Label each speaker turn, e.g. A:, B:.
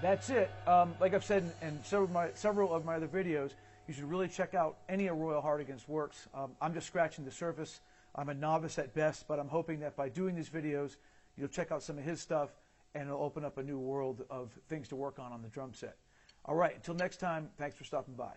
A: That's it. Like I've said in several of my other videos, you should really check out any of Royal Hartigan's works. I'm just scratching the surface. I'm a novice at best, but I'm hoping that by doing these videos, you'll check out some of his stuff, and it'll open up a new world of things to work on the drum set. All right, until next time, thanks for stopping by.